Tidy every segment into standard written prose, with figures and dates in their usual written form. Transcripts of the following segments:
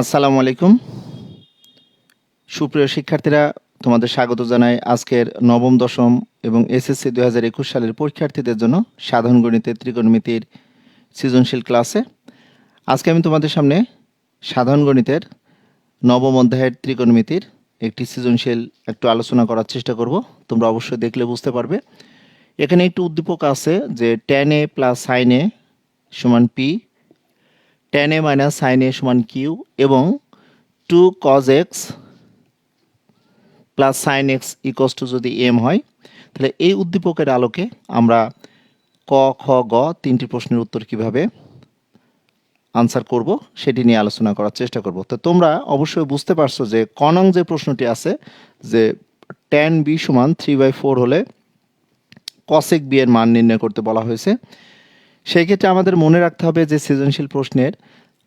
আসসালামু আলাইকুম। সুপ্রিয় শিক্ষার্থীরা, তোমাদের স্বাগত জানাই আজকের নবম দশম এবং এসএসসি 2021 সালের পরীক্ষার্থীদের জন্য সাধারণ গণিতের ত্রিকোণমিতির সৃজনশীল ক্লাসে। আজকে আমি তোমাদের সামনে সাধারণ গণিতের নবম অধ্যায়ের ত্রিকোণমিতির একটি সৃজনশীল একটু আলোচনা করার চেষ্টা করব। তোমরা অবশ্যই দেখলে বুঝতে পারবে। এখানে একটি উদ্দীপক আছে যে tan a + sin a = p, tan a - sin a = q এবং 2 cos x plus sine x equals to যদি এম হয়, তাহলে এই উদ্দীপকের আলোকে আমরা ক, খ, গ তিনটি প্রশ্নের উত্তর কিভাবে আনসার করব সেটি নিয়ে আলোচনা করার চেষ্টা করব। তো তোমরা অবশ্যই বুঝতে পারছো যে ক নং যে প্রশ্নটি আছে যে tan b = 3/4 হলে cosec b এর মান নির্ণয় করতে বলা হয়েছে। সেই ক্ষেত্রে আমাদের মনে রাখতে হবে যে সৃজনশীল প্রশ্নের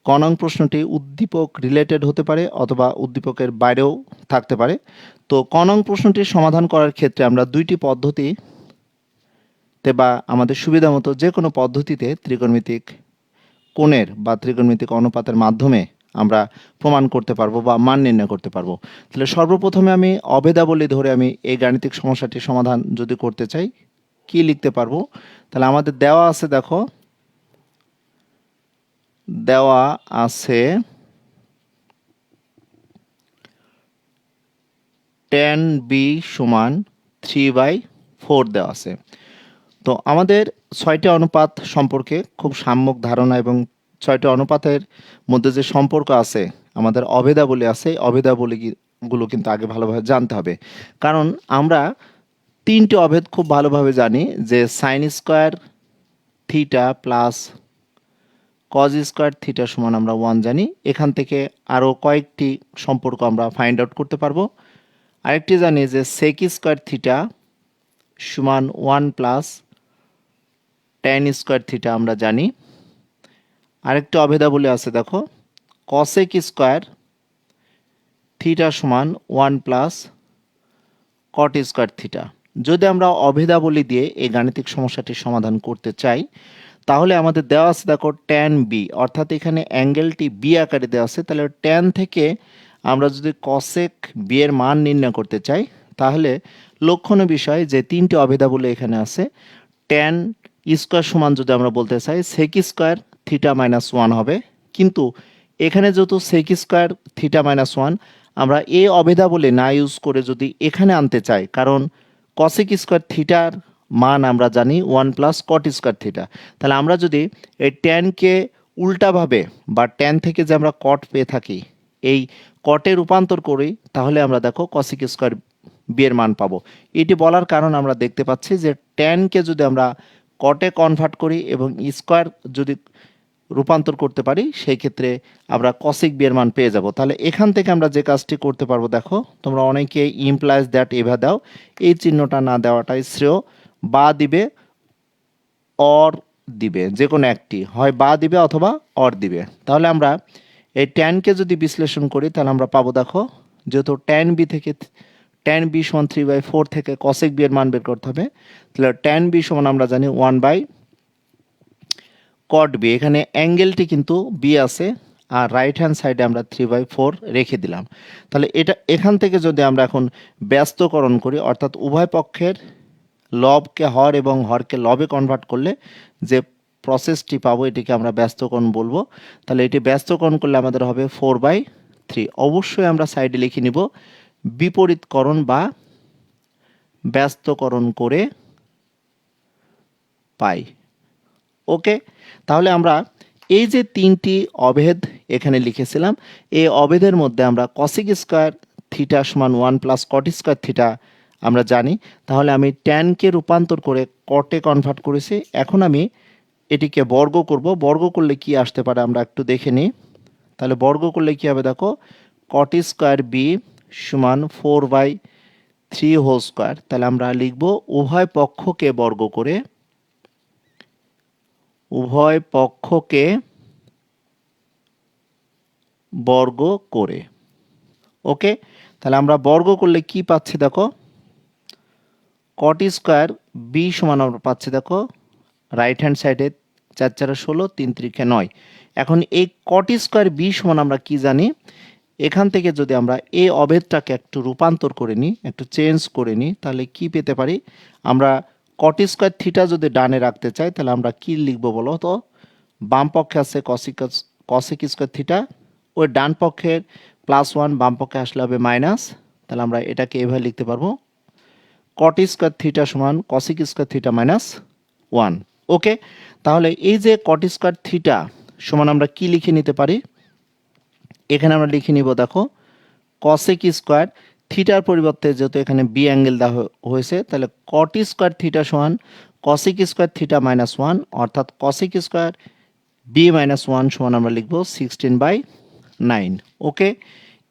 ক নং প্রশ্নটি উদ্দীপক রিলেটেড হতে পারে অথবা উদ্দীপকের বাইরেও থাকতে পারে। তো ক নং প্রশ্নটির সমাধান করার ক্ষেত্রে আমরা দুইটি পদ্ধতিতে বা আমাদের সুবিধা মতো যে কোনো পদ্ধতিতে ত্রিকোণমিতিক কোণের বা ত্রিকোণমিতিক অনুপাতের মাধ্যমে আমরা প্রমাণ করতে পারবো বা মান নির্ণয় করতে পারবো। তাহলে সর্বপ্রথমে আমি অভেদাবলী ধরে আমি এই গাণিতিক সমস্যাটির সমাধান যদি করতে চাই কি লিখতে পারবো, তাহলে আমাদের দেওয়া আছে, দেখো দেওয়া আছে tan b = 3/4 দেওয়া আছে। তো আমাদের 6টি অনুপাত সম্পর্কে খুব সাম্যক ধারণা এবং 6টি অনুপাতের মধ্যে যে সম্পর্ক আছে, আমাদের অভেদাবলী আছে, অভেদাবলীগুলো কিন্তু আগে ভালোভাবে জানতে হবে। কারণ আমরা 3টি অভেদ খুব ভালোভাবে জানি যে sin square theta plus cos square theta সমান আমরা 1 জানি। এখান থেকে আরও কয়েকটি সম্পর্ক আমরা ফাইন্ড আউট করতে পারবো। আরেকটি জানি যে sec স্কয়ার থিটা সমান 1 প্লাস tan স্কয়ার থিটা আমরা জানি। আরেকটি অভেদাবলী আছে, দেখো cosec স্কয়ার থিটা সমান 1 প্লাস cot স্কয়ার থিটা। যদি আমরা অভেদাবলী দিয়ে এই গাণিতিক সমস্যাটির সমাধান করতে চাই, তাহলে আমাদের দেওয়া আছে, দেখো tan b, অর্থাৎ এখানে অ্যাঙ্গেলটি b আকারে দেওয়া আছে। তাহলে tan থেকে আমরা যদি cosec b এর মান নির্ণয় করতে চাই, তাহলে লক্ষণীয় বিষয় যে তিনটি অভেদাবলী এখানে আছে। tan স্কয়ার সমান যদি আমরা বলতে চাই sec স্কয়ার থিটা -1 হবে, কিন্তু এখানে যেহেতু sec স্কয়ার থিটা -1 আমরা এই অভেদাবলী না ইউজ করে যদি এখানে আনতে চাই, কারণ cosec স্কয়ার থিটার মান আমরা জানি 1 প্লাস cot স্কয়ার থিটা। তাহলে আমরা যদি এই ট্যানকে উল্টাভাবে বা ট্যান থেকে যে আমরা কট পেয়ে থাকি এই কটে রূপান্তর করি, তাহলে আমরা দেখো cosec স্কয়ার বি এর মান পাবো। এটি বলার কারণ আমরা দেখতে পাচ্ছি যে ট্যানকে যদি আমরা কটে কনভার্ট করি এবং স্কয়ার যদি রূপান্তর করতে পারি, সেই ক্ষেত্রে আমরা cosec b এর মান পেয়ে যাব। তাহলে এখান থেকে আমরা যে কাজটি করতে পারবো, দেখো তোমরা অনেকে ইমপ্লাইজ দ্যাট এভাবে দাও, এই চিহ্নটা না দেওয়াটাই শ্রেয়। বা দিবে, অর দিবে, যে কোনো একটি হয় বা দিবে অথবা অর দিবে। তাহলে আমরা এই ট্যানকে যদি বিশ্লেষণ করি, তাহলে আমরা পাবো, দেখো যেহেতু tan b = 3/4 থেকে cosec b এর মান বের করতে হবে, তাহলে tan b সমান আমরা জানি 1/cot b। এখানে অ্যাঙ্গেলটি কিন্তু b আছে আর রাইট হ্যান্ড সাইডে আমরা 3/4 রেখে দিলাম। তাহলে এখান থেকে যদি আমরা এখন ব্যস্তকরণ করি, অর্থাৎ উভয় পক্ষের লবকে হর এবং হরকে লবে কনভার্ট করলে যে প্রসেসটি পাবো এটিকে আমরা ব্যস্তকরণ বলবো। তাহলে এটি ব্যস্তকরণ করলে আমাদের হবে 4/3। অবশ্যই আমরা সাইডে লিখে নিব বিপরীতকরণ বা ব্যস্তকরণ করে পাই। ওকে, তাহলে আমরা এই যে তিনটি অভেদ এখানে লিখেছিলাম, এই অভেদের মধ্যে আমরা cosec স্কয়ার থিটা সমান 1 প্লাস cot স্কয়ার থিটা আমরা জানি। তাহলে আমি ট্যানকে রূপান্তর করে কটে কনভার্ট করেছি। এখন আমি এটিকে বর্গ করব। বর্গ করলে কি আসতে পারে আমরা একটু দেখে নিই। তাহলে বর্গ করলে কি হবে, দেখো cot স্কয়ার বি সমান 4/3 হোল স্কয়ার। তাহলে আমরা লিখব উভয় পক্ষকে বর্গ করে, উভয় পক্ষকে বর্গ করে। ওকে, তাহলে আমরা বর্গ করলে কি পাচ্ছি, দেখো cot স্কয়ার বি সমান আমরা পাচ্ছি, দেখো রাইট হ্যান্ড সাইডে 4 4 16, 3 3 9। এখন এই কট স্কোয়ার বি সমান আমরা কি জানি? এখান থেকে যদি আমরা এই অভেদটাকে একটু রূপান্তর করে নিই, একটু চেঞ্জ করে নিই, তাহলে কি পেতে পারি? আমরা কট স্কোয়ার থিটা যদি ডানে রাখতে চাই তাহলে আমরা কি লিখব বলো তো? বাম পক্ষে আছে কসেক স্কোয়ার থিটা, ওই ডান পক্ষের +1 বাম পক্ষে আসলে হবে মাইনাস। তাহলে আমরা এটাকে এভাবে লিখতে পারবো, কট স্কোয়ার থিটা সমান কসেক স্কোয়ার থিটা -1। ওকে, তাহলে এই যে কট স্কোয়ার থিটা সমান আমরা কি লিখে নিতে পারি? এখানে আমরা লিখে নিব, দেখো কসেক স্কোয়ার থিটার পরিবর্তে যেহেতু এখানে বি অ্যাঙ্গেল দেওয়া হয়েছে, তাহলে কট স্কোয়ার থিটা সমান কসেক স্কোয়ার থিটা -1, অর্থাৎ কসেক স্কোয়ার বি -1 সমান আমরা লিখব 16/9। ওকে,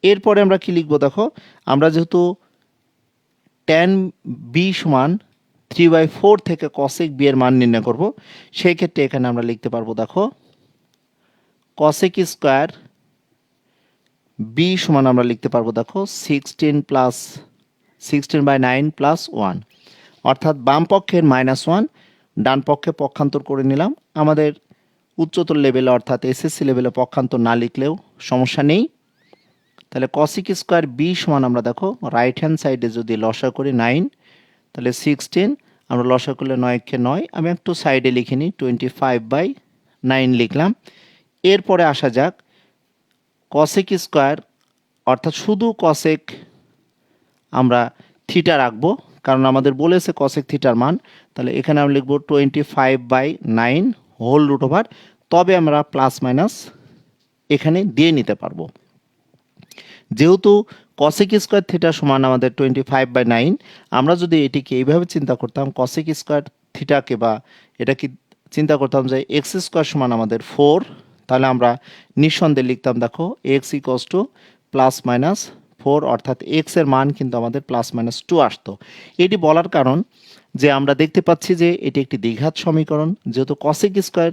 এরপরে আমরা কি লিখব? দেখো আমরা যেহেতু tan বি সমান 3/4 থেকে কসেক বি এর মান নির্ণয় করব, সেই ক্ষেত্রে এখানে আমরা লিখতে পারবো, দেখো কসেক স্কোয়ার বি সমান আমরা লিখতে পারবো, দেখো 16/9 + 1, অর্থাৎ বাম পক্ষের -1 ডান পক্ষে পক্ষান্তর করে নিলাম। আমাদের উচ্চতর লেভেলে অর্থাৎ এসএসসি লেভেলে পক্ষান্তর না লিখলেও সমস্যা নেই। তাহলে কসেক স্কোয়ার বি সমান আমরা দেখো রাইট হ্যান্ড সাইডে যদি লসা করি 9, তাহলে 16, আমরা লসা করলে 9 9, আমি একটু সাইডে লিখে নিই 25/9 লিখলাম। এরপরে আসা যাক কসেক স্কোয়ার, অর্থাৎ শুধু কসেক আমরা থিটা রাখবো, কারণ আমাদের বলেছে কসেক থিটার মান। তাহলে এখানে আমরা লিখবো 25/9 হোল রুট ওভার, তবে আমরা প্লাস মাইনাস এখানে দিয়ে নিতে পারবো। যেহেতু কসেক স্কোয়ার থিটা সমান আমাদের 25/9, আমরা যদি এটিকে এইভাবে চিন্তা করতাম কসেক স্কোয়ার থিটাকে, বা এটাকে চিন্তা করতাম যে এক্স স্কোয়ার সমান আমাদের 4, তাহলে আমরা নিঃসন্দেহে লিখতাম, দেখো এক্স = +-4, অর্থাৎ এক্স এর মান কিন্তু আমাদের +-2 আসতো। এটি বলার কারণ যে আমরা দেখতে পাচ্ছি যে এটি একটি দ্বিঘাত সমীকরণ, যেহেতু কসেক স্কোয়ার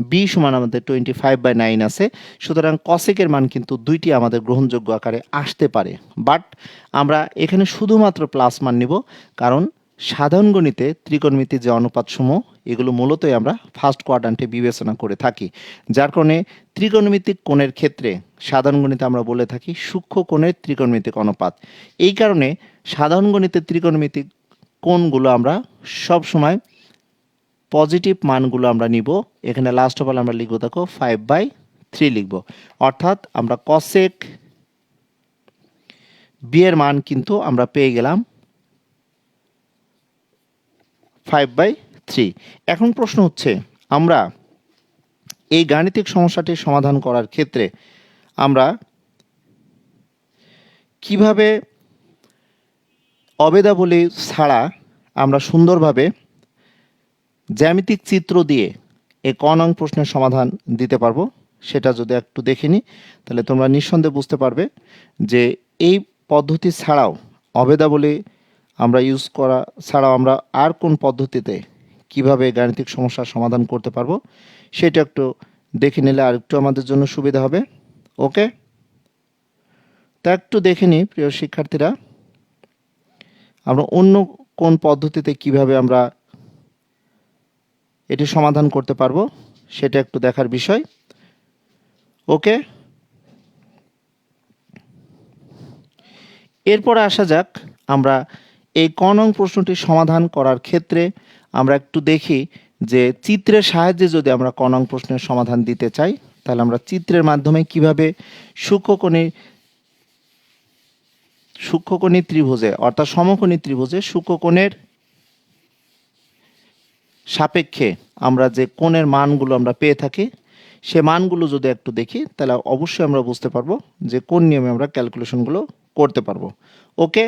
বি সমান আমাদের 25/9 আছে, সুতরাং কসেকের মান কিন্তু দুইটি আমাদের গ্রহণযোগ্য আকারে আসতে পারে। বাট আমরা এখানে শুধুমাত্র প্লাস মান নিব, কারণ সাধারণ গণিতে ত্রিকোণমিতির যে অনুপাতসমূহ এগুলো মূলতই আমরা ফার্স্ট কোয়াড্রান্টে বিবেচনা করে থাকি, যার কারণে ত্রিকোণমিতিক কোণের ক্ষেত্রে সাধারণ গণিতে আমরা বলে থাকি সূক্ষ্ম কোণের ত্রিকোণমিতিক অনুপাত। এই কারণে সাধারণ গণিতে ত্রিকোণমিতিক কোণগুলো আমরা সব সময় পজিটিভ মানগুলো আমরা নিব। এখানে লাস্ট অফ অল আমরা লিখব, দেখো 5/3 লিখব, অর্থাৎ আমরা কসেক বি এর মান কিন্তু আমরা পেয়ে গেলাম 5/3। এখন প্রশ্ন হচ্ছে, আমরা এই গাণিতিক সমস্যাটি সমাধান করার ক্ষেত্রে আমরা কিভাবে অভেদাবলী ছাড়া আমরা সুন্দরভাবে জ্যামিতিক চিত্র দিয়ে এই ক নং প্রশ্নের সমাধান দিতে পারবো, সেটা যদি একটু দেখে নিই, তাহলে তোমরা নিঃসন্দেহে বুঝতে পারবে যে এই পদ্ধতি ছাড়াও, অভেদাবলী আমরা ইউজ করা ছাড়াও আমরা আর কোন পদ্ধতিতে কিভাবে গাণিতিক সমস্যার সমাধান করতে পারবো সেটা একটু দেখে নিলে আর একটু আমাদের জন্য সুবিধা হবে। ওকে, তা একটু দেখে নিই প্রিয় শিক্ষার্থীরা, আমরা অন্য কোন পদ্ধতিতে কিভাবে আমরা এটি সমাধান করতে পারবো সেটা একটু দেখার বিষয়। ওকে, এরপরে আসা যাক, আমরা এই ক নং প্রশ্নটি সমাধান করার ক্ষেত্রে আমরা একটু দেখি যে চিত্রের সাহায্যে যদি আমরা ক নং প্রশ্নের সমাধান দিতে চাই, তাহলে আমরা চিত্রের মাধ্যমে কিভাবে সূক্ষ্মকোণী ত্রিভুজে অর্থাৎ সমকোণী ত্রিভুজে সূক্ষ্মকোণের সাপেক্ষে আমরা যে কোণের মানগুলো আমরা পেয়ে থাকি সে মানগুলো যদি একটু দেখি, তাহলে অবশ্যই আমরা বুঝতে পারবো যে কোন নিয়মে আমরা ক্যালকুলেশনগুলো করতে পারবো। ওকে,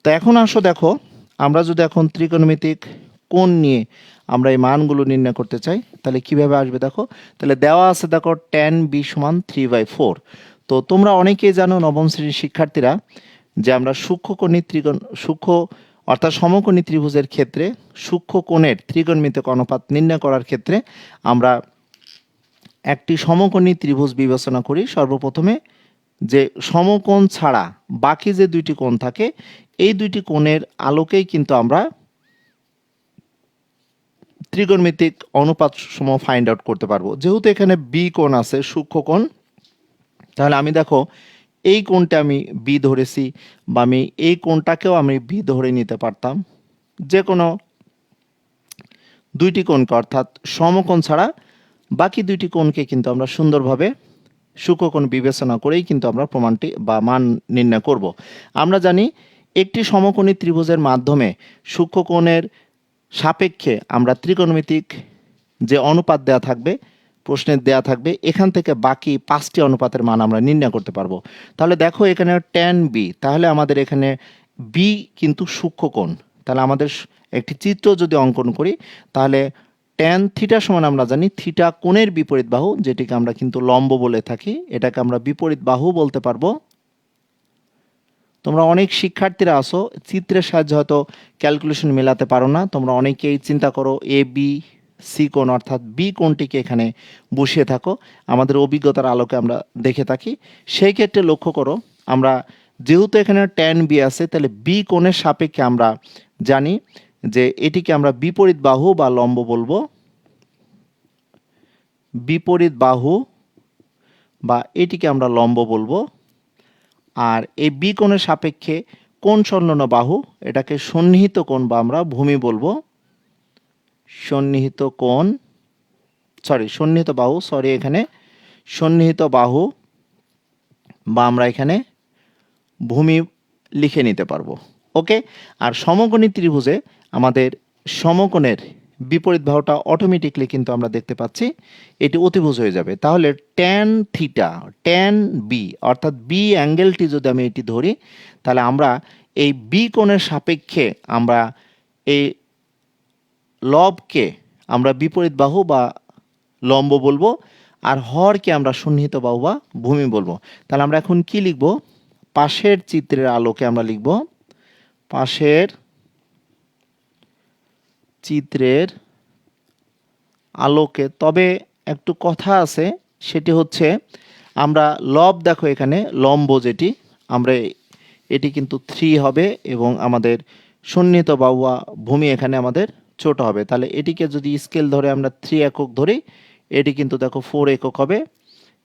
তো এখন আসো দেখো, আমরা যদি এখন ত্রিকোণমিতিক কোণ নিয়ে আমরা এই মানগুলো নির্ণয় করতে চাই, তাহলে কিভাবে আসবে দেখো, তাহলে দেওয়া আছে দেখো tan b সমান 3/4। তো তোমরা অনেকেই জানো নবম শ্রেণীর শিক্ষার্থীরা যে আমরা সূক্ষ্ম অর্থাৎ সমকোণী ত্রিভুজের ক্ষেত্রে সূক্ষ্ম কোণের ত্রিকোণমিতিক অনুপাত নির্ণয় করার ক্ষেত্রে আমরা একটি সমকোণী ত্রিভুজ বিবেচনা করি। সর্বপ্রথমে যে সমকোণ ছাড়া বাকি যে দুইটি কোণ থাকে এই দুইটি কোণের আলোকেই কিন্তু আমরা ত্রিকোণমিতিক অনুপাত সমূহ ফাইন্ড আউট করতে পারবো। যেহেতু এখানে বি কোণ আছে, সূক্ষ্ম কোণ, তাহলে আমি দেখো এই কোণটা আমি বি ধরেছি, বা আমি এই কোণটাকেও আমি বি ধরে নিতে পারতাম। যে কোনো দুইটি কোণকে, অর্থাৎ সমকোণ ছাড়া বাকি দুইটি কোণকে কিন্তু আমরা সুন্দরভাবে সূক্ষ্মকোণ বিবেচনা করেই কিন্তু আমরা প্রমাণটি বা মান নির্ণয় করব। আমরা জানি একটি সমকোণী ত্রিভুজের মাধ্যমে সূক্ষ্মকোণের সাপেক্ষে আমরা ত্রিকোণমিতিক যে অনুপাত দেয়া থাকবে, প্রশ্নের দেয়া থাকবে, এখান থেকে বাকি 5টি অনুপাতের মান আমরা নির্ণয় করতে পারবো। তাহলে দেখো এখানে ট্যান বি, তাহলে আমাদের এখানে বি কিন্তু সূক্ষ্মকোণ। তাহলে আমাদের একটি চিত্র যদি অঙ্কন করি, তাহলে ট্যান থিটা সমান আমরা জানি থিটা কোণের বিপরীত বাহু, যেটিকে আমরা কিন্তু লম্ব বলে থাকি, এটাকে আমরা বিপরীত বাহু বলতে পারবো। তোমরা অনেক শিক্ষার্থীরা আসো, চিত্রের সাহায্যে হয়তো ক্যালকুলেশন মেলাতে পারো না, তোমরা অনেকেই চিন্তা করো এ বি সি কোণ অর্থাৎ বি কোণটিকে এখানে বসিয়ে থাকো। আমাদের অভিজ্ঞতার আলোকে আমরা দেখে থাকি। সেই ক্ষেত্রে লক্ষ্য করো, আমরা যেহেতু এখানে ট্যান বি আছে, তাহলে বি কোণের সাপেক্ষে আমরা জানি যে এটিকে আমরা বিপরীত বাহু বা লম্ব বলবো। বিপরীত বাহু বা এটিকে আমরা লম্ব বলবো। আর এই বি কোণের সাপেক্ষে কোণ সংলগ্ন বাহু, এটাকে সন্নিহিত কোণ বা আমরা ভূমি বলবো। সন্নিহিত বাহু, এখানে সন্নিহিত বাহু বা আমরা এখানে ভূমি লিখে নিতে পারবো। ওকে। আর সমকোণী ত্রিভুজে আমাদের সমকোণের বিপরীত বাহুটা অটোমেটিকলি কিন্তু আমরা দেখতে পাচ্ছি এটি অতিভুজ হয়ে যাবে। তাহলে ট্যান থিটা, ট্যান বি অর্থাৎ বি অ্যাঙ্গেলটি যদি আমি এটি ধরি, তাহলে আমরা এই বি কোণের সাপেক্ষে আমরা এই লবকে আমরা বিপরীত বাহু বা লম্ব বলবো, আর হরকে আমরা সন্নিহিত বাহু বা ভূমি বলবো। তাহলে আমরা এখন কি লিখব? পাশের চিত্রের আলোকে আমরা লিখব পাশের চিত্রের আলোকে। তবে একটু কথা আছে, সেটি হচ্ছে আমরা লব দেখো এখানে লম্ব যেটি, আমরা এটি কিন্তু 3 হবে এবং আমাদের সন্নিহিত বাহু বা ভূমি এখানে আমাদের ছোট হবে। তাহলে এটিকে যদি স্কেল ধরে আমরা 3 একক ধরি, এটি কিন্তু দেখো 4 একক হবে।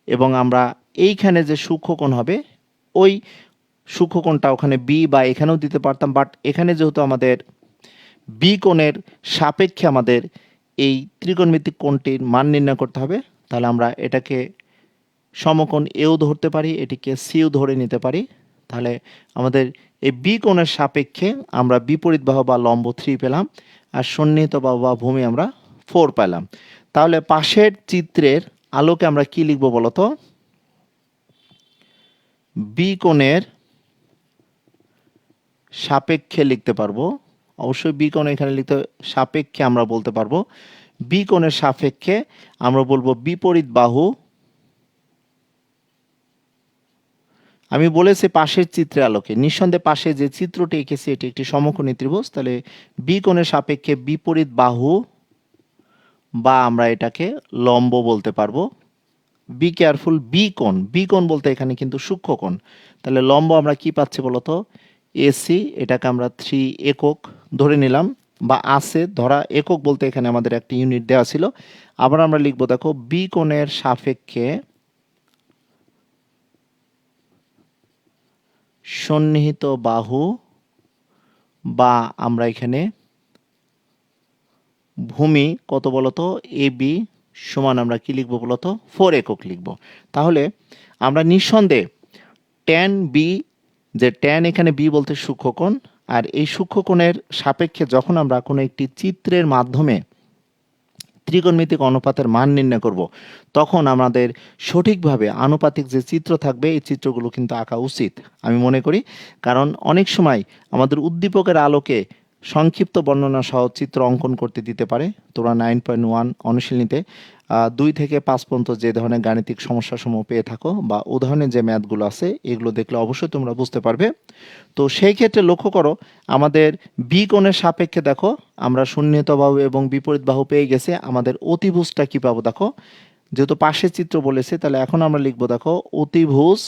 এবং আমরা এইখানে যে সূক্ষ্মকোণ হবে, ওই সূক্ষ্মকোণটা ওখানে বি বা এখানেও দিতে পারতাম, বাট এখানে যেহেতু আমাদের বি কোণের সাপেক্ষে আমাদের এই ত্রিকোণমিতিক কোণটির মান নির্ণয় করতে হবে, তাহলে আমরা এটাকে সমকোণ এও ধরতে পারি, এটিকে সিও ধরে নিতে পারি। তাহলে আমাদের এই বি কোণের সাপেক্ষে আমরা বিপরীত বাহু বা লম্ব 3 পেলাম, আর সন্নিহিত বাহু বা ভূমি আমরা 4 পেলাম। তাহলে পাশের চিত্রের আলোকে আমরা কি লিখব বলতো? বি কোণের সাপেক্ষে লিখতে পারবো। অবশ্যই বি কোণ এখানে লিখতে সাপেক্ষে আমরা বলতে পারবো। বি কোণের সাপেক্ষে আমরা বলবো বিপরীত বাহু। আমি বলেছি পাশের চিত্রের আলোকে, নিঃসন্দেহে পাশে যে চিত্রটি এঁকেছি এটি একটি সমকোণী ত্রিভুজ। তাহলে বি কোণের সাপেক্ষে বিপরীত বাহু বা আমরা এটাকে লম্ব বলতে পারবো। বি কেয়ারফুল, বি কোণ বলতে এখানে কিন্তু সূক্ষ্মকোণ। তাহলে লম্ব আমরা কি পাচ্ছি বলতো? এসি, এটাকে আমরা 3 একক ধরে নিলাম, বা আছে ধরা, একক বলতে এখানে আমাদের একটা ইউনিট দেওয়া ছিল। আবার আমরা লিখবো দেখো বি কোণের সাপেক্ষে সন্নিহিত বাহু বা আমরা এখানে ভূমি কত বলতো? এ বি সমান আমরা কি লিখবো বলতো? 4 একক লিখবো। তাহলে আমরা নিঃসন্দেহে ট্যান বি, যে ট্যান এখানে বি বলতে সূক্ষ্মকোণ, আর এই সূক্ষ্মকোণের সাপেক্ষে যখন আমরা কোনো একটি চিত্রের মাধ্যমে ত্রিকোণমিতিক অনুপাতের মান নির্ণয় করব, তখন আমাদের সঠিকভাবে আনুপাতিক যে চিত্র থাকবে এই চিত্রগুলো কিন্তু আঁকা উচিত আমি মনে করি। কারণ অনেক সময় আমাদের উদ্দীপকের আলোকে সংক্ষিপ্ত বর্ণনা সহ চিত্র অঙ্কন করতে দিতে পারে। তোমরা 9.1 অনুশীলনীতে 2 থেকে 5 পর্যন্ত যে ধরনের গাণিতিক সমস্যাসমূহ পেয়ে থাকো বা উদাহরণের যে ম্যাথগুলো আছে, এগুলো দেখলে অবশ্যই তোমরা বুঝতে পারবে। তো সেই ক্ষেত্রে লক্ষ্য করো, আমাদের বি কোণের সাপেক্ষে দেখো আমরা সন্নিহিত বাহু এবং বিপরীত বাহু পেয়ে গেছে। আমাদের অতিভুজটা কি পাবো দেখো, যেহেতু পাশের চিত্র বলেছে, তাহলে এখন আমরা লিখবো দেখো অতিভুজ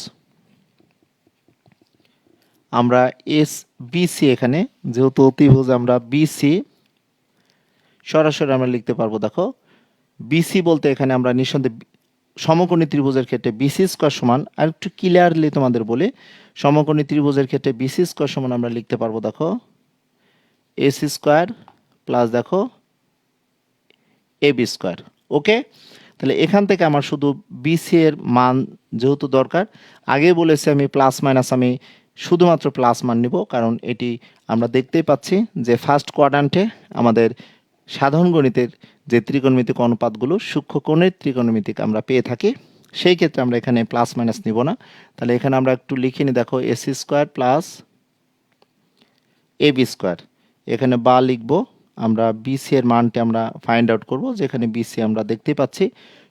আমরা এস বিসি, এখানে যেহেতু অতিভুজ আমরা বিসি সরাসরি আমরা লিখতে পারবো দেখো বিসি বলতে এখানে আমরা নিঃসন্দেহে সমকোণী ত্রিভুজের ক্ষেত্রে বিসি স্কোয়ার সমান, আর একটু ক্লিয়ারলি তোমাদের বলি, সমকোণী ত্রিভুজের ক্ষেত্রে বিসি স্কোয়ার সমান আমরা লিখতে পারবো দেখো এসি স্কোয়ার প্লাস দেখো এবি স্কোয়ার। ওকে, তাহলে এখান থেকে আমার শুধু বিসি এর মান যেহেতু দরকার, আগে বলেছি আমি প্লাস মাইনাস আমি শুধুমাত্র প্লাস মান নিব, কারণ এটি আমরা দেখতেই পাচ্ছি যে ফার্স্ট কোয়াড্রান্টে আমাদের সাধারণ গণিতের যে ত্রিকোণমিতিক অনুপাতগুলো সূক্ষ্ম কোণের ত্রিকোণমিতিক আমরা পেয়ে থাকি, সেই ক্ষেত্রে আমরা এখানে প্লাস মাইনাস নিব না। তাহলে এখানে আমরা একটু লিখে নিই দেখো AC square plus AB square, এখানে বা লিখব আমরা বিসি এর মানটি আমরা ফাইন্ড আউট করব, যেখানে বিসি আমরা দেখতেই পাচ্ছি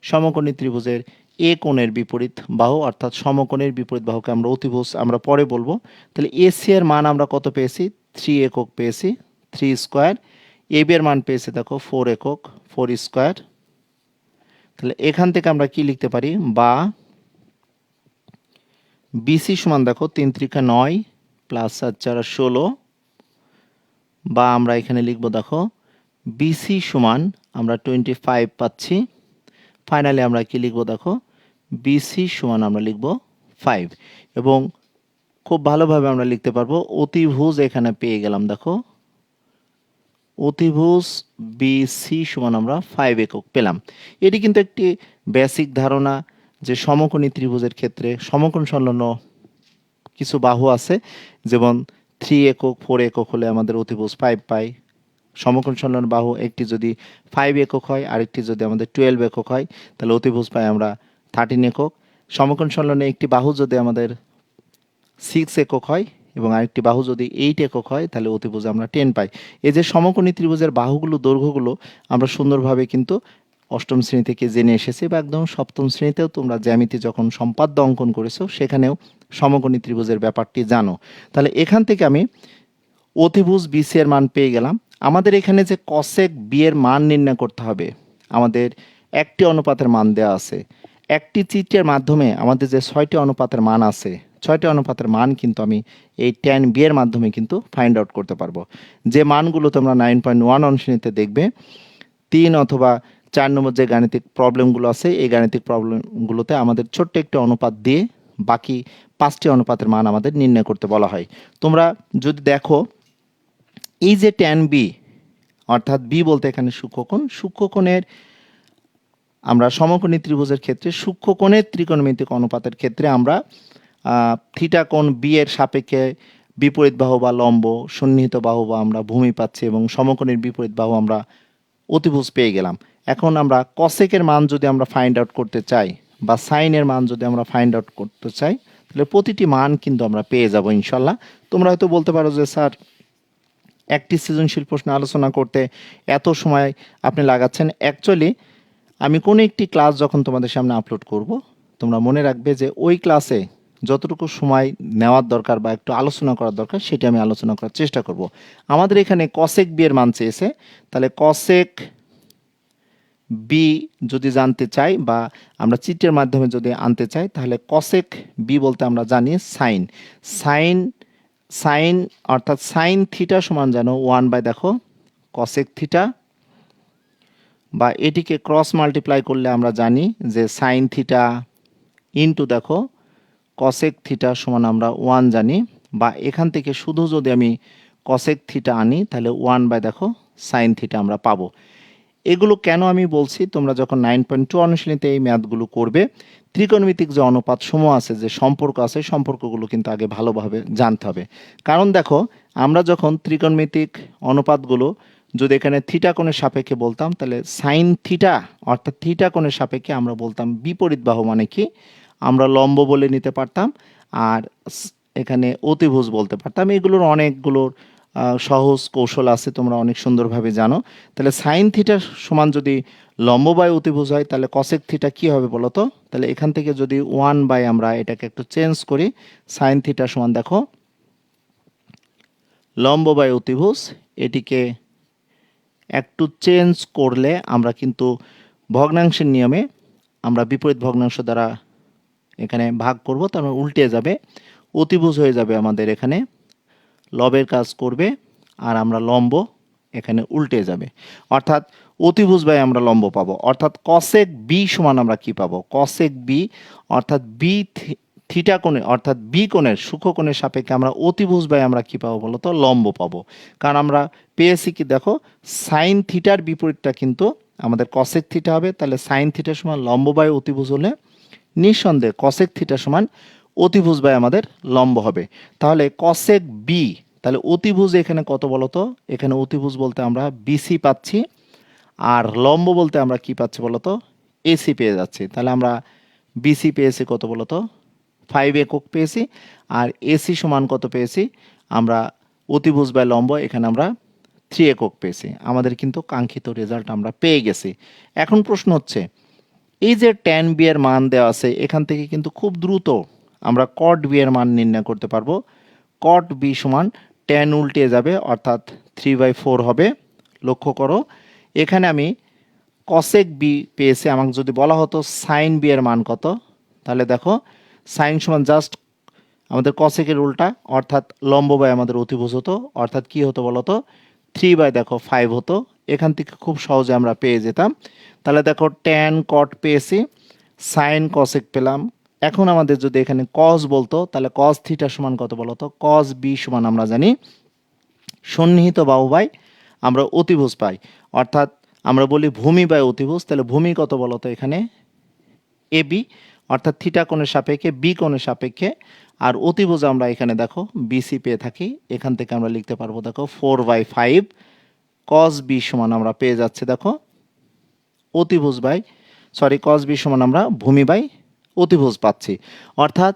সমকোণী ত্রিভুজের এ কোণের বিপরীত বাহু, অর্থাৎ সমকোণের বিপরীত বাহুকে আমরা অতিভুজ আমরা পরে বলবো। তাহলে এসি এর মান আমরা কত পেয়েছি 3 একক পেয়েছি, 3 স্কোয়ার। এবি এর মান পেয়েছি দেখো 4 একক, 4 স্কোয়ার। তাহলে এখান থেকে আমরা কি লিখতে পারি, বা বিসি সমান দেখো 3 × 9 প্লাস 4 × 16, বা আমরা এখানে লিখব দেখো বিসি সমান আমরা 25 পাচ্ছি। ফাইনালি আমরা কি লিখব দেখো বিসি সমান আমরা লিখব 5, এবং খুব ভালোভাবে আমরা লিখতে পারবো অতিভুজ এখানে পেয়ে গেলাম দেখো অতিভুজ বিসি সমান আমরা 5 একক পেলাম। এটি কিন্তু একটি বেসিক ধারণা যে সমকোণী ত্রিভুজের ক্ষেত্রে সমকোণ সংলগ্ন কিছু বাহু আছে, যেমন 3 একক 4 একক হলে আমাদের অতিভুজ 5 পাই, সমকোণ সংলগ্ন বাহু একটি যদি 5 একক হয় আরেকটি যদি আমাদের 12 একক হয় তাহলে অতিভুজ পাই আমরা 13 একক। সমকোণ সংলগ্ন একটি বাহু যদি আমাদের 6 একক হয় এবং আরেকটি বাহু যদি 8 একক হয় তাহলে অতিভুজ আমরা 10 পাই। এই যে সমকোণী ত্রিভুজের বাহুগুলো দৈর্ঘ্যগুলো আমরা সুন্দরভাবে কিন্তু অষ্টম শ্রেণী থেকে জেনে এসেছি, বা একদম সপ্তম শ্রেণীতেও তোমরা জ্যামিতি যখন সম্পাদ্য অঙ্কন করেছো সেখানেও সমকোণী ত্রিভুজের ব্যাপারটি জানো। তাহলে এখান থেকে আমি অতিভুজ বিসি এর মান পেয়ে গেলাম। আমাদের এখানে যে কসেক বি এর মান নির্ণয় করতে হবে, আমাদের একটি অনুপাতের মান দেওয়া আছে, একটি চিত্রের মাধ্যমে আমাদের যে 6টি অনুপাতের মান আছে 6টি অনুপাতের মান কিন্তু আমি এই ট্যান বি এর মাধ্যমে কিন্তু ফাইন্ড আউট করতে পারবো। যে মানগুলো তোমরা 9.1 অনুশীলনীতে দেখবে, 3 অথবা 4 নম্বর যে গাণিতিক প্রবলেমগুলো আছে এই গাণিতিক প্রবলেমগুলোতে আমাদের ছোট্ট একটি অনুপাত দিয়ে বাকি 5টি অনুপাতের মান আমাদের নির্ণয় করতে বলা হয়। তোমরা যদি দেখো এই যে ট্যান বি, অর্থাৎ বি বলতে এখানে সূক্ষ্মকোণ, সূক্ষ্মকোণের আমরা সমকোণী ত্রিভুজের ক্ষেত্রে সূক্ষ্মকোণের ত্রিকোণমিতিক অনুপাতের ক্ষেত্রে আমরা থিটা কোণ বি এর সাপেক্ষে বিপরীত বাহু বা লম্ব, সন্নিহিত বাহু বা আমরা ভূমি পাচ্ছি, এবং সমকোণের বিপরীত বাহু আমরা অতিভুজ পেয়ে গেলাম। এখন আমরা কসেকের মান যদি আমরা ফাইন্ড আউট করতে চাই বা সাইনের মান যদি আমরা ফাইন্ড আউট করতে চাই তাহলে প্রতিটি মান কিন্তু আমরা পেয়ে যাব ইনশাল্লাহ। তোমরা হয়তো বলতে পারো যে স্যার একটি সৃজনশীল প্রশ্ন আলোচনা করতে এত সময় আপনি লাগাচ্ছেন। অ্যাকচুয়ালি আমি কোনো একটি ক্লাস যখন তোমাদের সামনে আপলোড করব, তোমরা মনে রাখবে যে ওই ক্লাসে যতটুকু সময় নেওয়ার দরকার বা একটু আলোচনা করার দরকার সেটি আমি আলোচনা করার চেষ্টা করব। আমাদের এখানে কসেক বি এর মান চেয়েছে, তাহলে কসেক বি যদি জানতে চাই বা আমরা চিত্রের মাধ্যমে যদি আনতে চাই তাহলে কসেক বি বলতে আমরা জানি সাইন, সাইন সাইন অর্থাৎ সাইন থিটা সমান যেন 1 দেখো কসেক থিটা, বা এটিকে ক্রস মাল্টিপ্লাই করলে আমরা জানি যে সাইন থিটা ইনটু দেখো কসেক থিটা সমান আমরা 1 জানি, বা এখান থেকে শুধু যদি আমি কসেক থিটা আনি তাহলে 1 দেখো সাইন থিটা আমরা পাবো। এগুলো কেন আমি বলছি, তোমরা যখন 9.2 অনুশীলনীতে এই ম্যাথগুলো করবে ত্রিকোণমিতিক যে অনুপাত সমূহ আছে, যে সম্পর্ক আছে, সম্পর্কগুলো কিন্তু আগে ভালোভাবে জানতে হবে। কারণ দেখো আমরা যখন ত্রিকোণমিতিক অনুপাতগুলো যদি এখানে থিটা কোণের সাপেক্ষে বলতাম তাহলে সাইন থিটা অর্থাৎ থিটা কোণের সাপেক্ষে আমরা বলতাম বিপরীত বাহু মানে কি আমরা লম্ব বলে নিতে পারতাম, আর এখানে অতিভুজ বলতে পারতাম। এগুলোর অনেকগুলোর সহজ কৌশল আছে, তোমরা অনেক সুন্দরভাবে জানো। তাহলে সাইন থিটা সমান যদি লম্ব বাই অতিভুজ হয় তাহলে কসেক থিটা কি হবে বলো তো? তাহলে এখান থেকে যদি 1 আমরা এটাকে একটু চেঞ্জ করি, সাইন থিটা সমান দেখো লম্ব বাই অতিভুজ, এটিকে একটু চেঞ্জ করলে আমরা কিন্তু ভগ্নাংশের নিয়মে আমরা বিপরীত ভগ্নাংশ দ্বারা এখানে ভাগ করব, তার মানে উল্টে যাবে, অতিভুজ হয়ে যাবে আমাদের এখানে লবের কাজ করবে আর আমরা লম্ব এখানে উল্টে যাবে, অর্থাৎ অতিভুজ বাই আমরা লম্ব পাবো। অর্থাৎ কসেক বি সমান আমরা কি পাবো, কসেক বি অর্থাৎ বি থিটা কোণে অর্থাৎ বি কোণের সূক্ষ্ম কোণের সাপেক্ষে আমরা অতিভুজ বাই আমরা কি পাবো বলতো, লম্ব পাবো। কারণ আমরা পেয়েছি কি দেখো, সাইন থিটার বিপরীতটা কিন্তু আমাদের কসেক থিটা হবে, তাহলে সাইন থিটা সমান লম্ব বাই অতিভুজ হলে নিঃসন্দেহে কসেক থিটা সমান অতিভুজ বাই আমাদের লম্ব হবে। তাহলে কসেক বি, তাহলে অতিভুজ এখানে কত বলতো, এখানে অতিভুজ বলতে আমরা বিসি পাচ্ছি, আর লম্ব বলতে আমরা কি পাচ্ছি বলতো, এসি পেয়ে যাচ্ছি। তাহলে আমরা বিসি পেয়েছি কত বলতো, 5 একক পেয়েছি, আর এসি সমান কত পেয়েছি আমরা, অতিভুজ বাই লম্ব এখানে আমরা 3 একক পেয়েছি। আমাদের কিন্তু কাঙ্ক্ষিত রেজাল্ট আমরা পেয়ে গেছি। এখন প্রশ্ন হচ্ছে, এই যে ট্যান বি এর মান দেওয়া আছে, এখান থেকে কিন্তু খুব দ্রুত আমরা কট বি এর মান নির্ণয় করতে পারবো। কট বি সমান ট্যান উল্টে যাবে, অর্থাৎ 3/4 হবে। লক্ষ্য করো, এখানে আমি কসেক বি পেয়েছি, আমাকে যদি বলা হতো সাইন বি এর মান কত, তাহলে দেখো সাইন সমান জাস্ট আমাদের কসেকের উল্টা, অর্থাৎ লম্ব বাই আমাদের অতিভুজ হতো, অর্থাৎ কি হতো বলতো, 3/5 হতো। এখান থেকে খুব সহজে আমরা পেয়ে যেতাম। তাহলে দেখো ট্যান কট পেয়েছি, সাইন কসেক পেলাম। এখন আমাদের যদি এখানে কস বলতো, তাহলে কস থিটা সমান কত বলতো, কস বি সমান আমরা জানি সন্নিহিত বাহু বাই আমরা অতিভুজ পাই, অর্থাৎ আমরা বলি ভূমি বাই অতিভুজ। তাহলে ভূমি কত বলতো এখানে এ বি, অর্থাৎ থিটা কোণের সাপেক্ষে বি কোণের সাপেক্ষে, আর অতিভুজ আমরা এখানে দেখো বিসি পেয়ে থাকি। এখান থেকে আমরা লিখতে পারবো দেখো 4/5 কস বি সমান আমরা পেয়ে যাচ্ছে দেখো অতিভুজ বাই কস বি সমান আমরা ভূমি বাই অতিভুজ পাচ্ছি। অর্থাৎ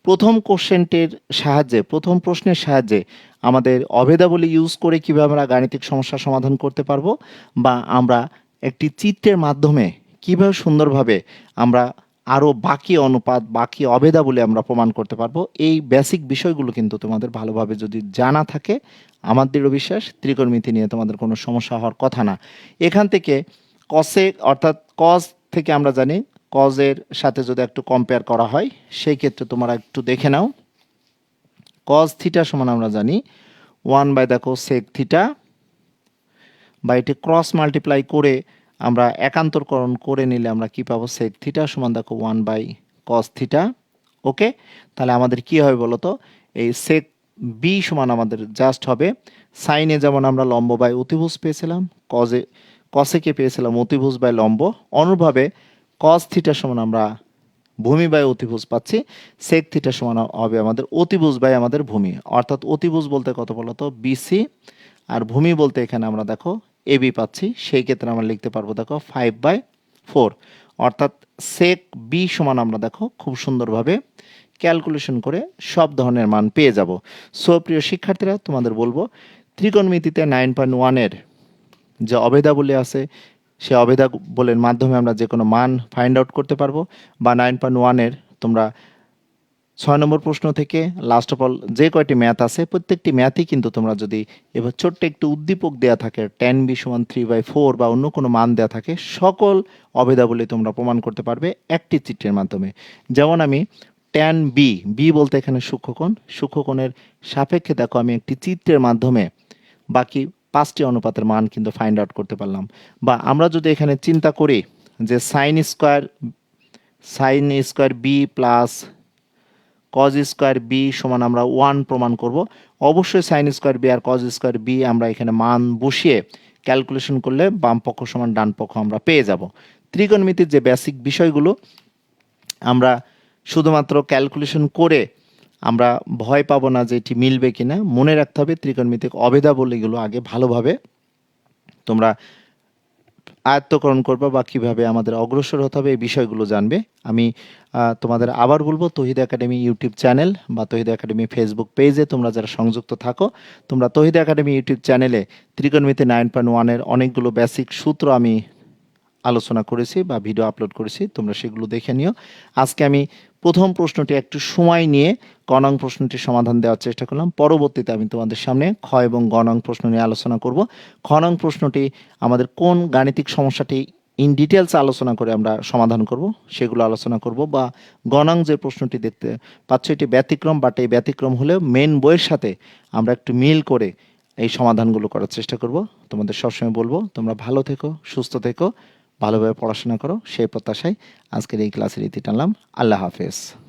প্রথম কোশ্চেনটির সাহায্যে, প্রথম প্রশ্নের সাহায্যে আমাদের অভেদাবলী ইউজ করে কীভাবে আমরা গাণিতিক সমস্যা সমাধান করতে পারবো, বা আমরা একটি চিত্রের মাধ্যমে কীভাবে সুন্দরভাবে আমরা আরও বাকি অনুপাত, বাকি অভেদাবলী আমরা প্রমাণ করতে পারবো, এই বেসিক বিষয়গুলো কিন্তু তোমাদের ভালোভাবে যদি জানা থাকে, আমার দৃঢ় বিশ্বাস ত্রিকোণমিতি নিয়ে তোমাদের কোনো সমস্যা হওয়ার কথা না। এখান থেকে কসেক অর্থাৎ কস থেকে আমরা জানি কজের সাথে যদি একটু কম্পেয়ার করা হয়, সেই ক্ষেত্রে তোমরা একটু দেখে নাও। কজ থিটা সমান আমরা জানি 1 দেখো সেক থিটা, বা এটি ক্রস মাল্টিপ্লাই করে আমরা একান্তরকরণ করে নিলে আমরা কি পাবো, সেক থিটা সমান দেখো 1/cos থিটা। ওকে, তাহলে আমাদের কি হবে বলতো, এই সেক বি সমান আমাদের জাস্ট হবে সাইনে যেমন আমরা লম্ব বাই অতিভুজ পেয়েছিলাম, কসেকে পেয়েছিলাম অতিভুজ বাই লম্ব, অনুরূপভাবে কস থিটা সমান আমরা ভূমি বাই অতিভুজ পাচ্ছি, সেক থিটা সমান হবে আমাদের অতিভুজ বাই আমাদের ভূমি। অর্থাৎ অতিভুজ বলতে কত বলতো বিসি, আর ভূমি বলতে এখানে আমরা দেখো এবি পাচ্ছি। সেই ক্ষেত্রে আমরা লিখতে পারবো দেখো 5/4, অর্থাৎ সেক বি সমান আমরা দেখো খুব সুন্দরভাবে ক্যালকুলেশন করে সব ধরনের মান পেয়ে যাব। সো প্রিয় শিক্ষার্থীরা, তোমাদের বলবো ত্রিকোণমিতিতে 9.1-এর যে অভেদাবলী আছে, সে অভেদাবলীর মাধ্যমে আমরা যে কোনো মান ফাইন্ড আউট করতে পারবো, বা 9.1-এর তোমরা 6 নম্বর প্রশ্ন থেকে লাস্ট অফ অল যে কয়টি ম্যাথ আছে, প্রত্যেকটি ম্যাথই কিন্তু তোমরা যদি এবার ছোট্ট একটু উদ্দীপক দেওয়া থাকে, ট্যান বি সমান 3/4 বা অন্য কোনো মান দেওয়া থাকে, সকল অভেদাবলী তোমরা প্রমাণ করতে পারবে একটি চিত্রের মাধ্যমে। যেমন আমি ট্যান বি, বি বলতে এখানে সূক্ষ্মকোণ, সূক্ষ্মকোণের সাপেক্ষে দেখো আমি একটি চিত্রের মাধ্যমে বাকি 5টি অনুপাতের মান কিন্তু ফাইন্ড আউট করতে পারলাম। বা আমরা যদি এখানে চিন্তা করি যে sine square B plus cos square B সমান আমরা 1 প্রমাণ করব, অবশ্যই সাইন স্কোয়ার বি আর কজ স্কোয়ার বি আমরা এখানে মান বসিয়ে ক্যালকুলেশন করলে বাম পক্ষ সমান ডান পক্ষ আমরা পেয়ে যাব। ত্রিকোণমিতির যে বেসিক বিষয়গুলো আমরা শুধুমাত্র ক্যালকুলেশন করে আমরা ভয় পাবো না যে এটি মিলবে কিনা, মনে রাখতে হবে ত্রিকোণমিতিক অভেদাবলীগুলো আগে ভালোভাবে তোমরা আয়ত্তকরণ করবে, বা কীভাবে আমাদের অগ্রসর হতে হবে এই বিষয়গুলো জানবে। আমি তোমাদের আবার বলবো, তহিদ একাডেমি ইউটিউব চ্যানেল বা তহিদ একাডেমি ফেসবুক পেজে তোমরা যারা সংযুক্ত থাকো, তোমরা তহিদ একাডেমি ইউটিউব চ্যানেলে ত্রিকোণমিতি 9.1-এর অনেকগুলো বেসিক সূত্র আমি আলোচনা করেছি বা ভিডিও আপলোড করেছি, তোমরা সেগুলো দেখে নিও। আজকে আমি প্রথম প্রশ্নটি একটু সময় নিয়ে ক নং প্রশ্নটির সমাধান দেওয়ার চেষ্টা করলাম। পরবর্তীতে আমি তোমাদের সামনে খ এবং গ নং প্রশ্ন নিয়ে আলোচনা করব। খ নং প্রশ্নটি আমাদের কোন গাণিতিক সমস্যাটি ইন ডিটেলস আলোচনা করে আমরা সমাধান করব সেগুলো আলোচনা করব, বা গ নং যে প্রশ্নটি দেখতে পাচ্ছ এটি ব্যতিক্রম, বাট এই ব্যতিক্রম হলেও মেন বইয়ের সাথে আমরা একটু মিল করে এই সমাধানগুলো করার চেষ্টা করব। তোমাদের সবসময় বলবো তোমরা ভালো থেকো, সুস্থ থেকো, ভালোভাবে পড়াশোনা করো। সেই প্রত্যাশায় আজকের এই ক্লাসের ইতি টানলাম। আল্লাহ হাফেজ।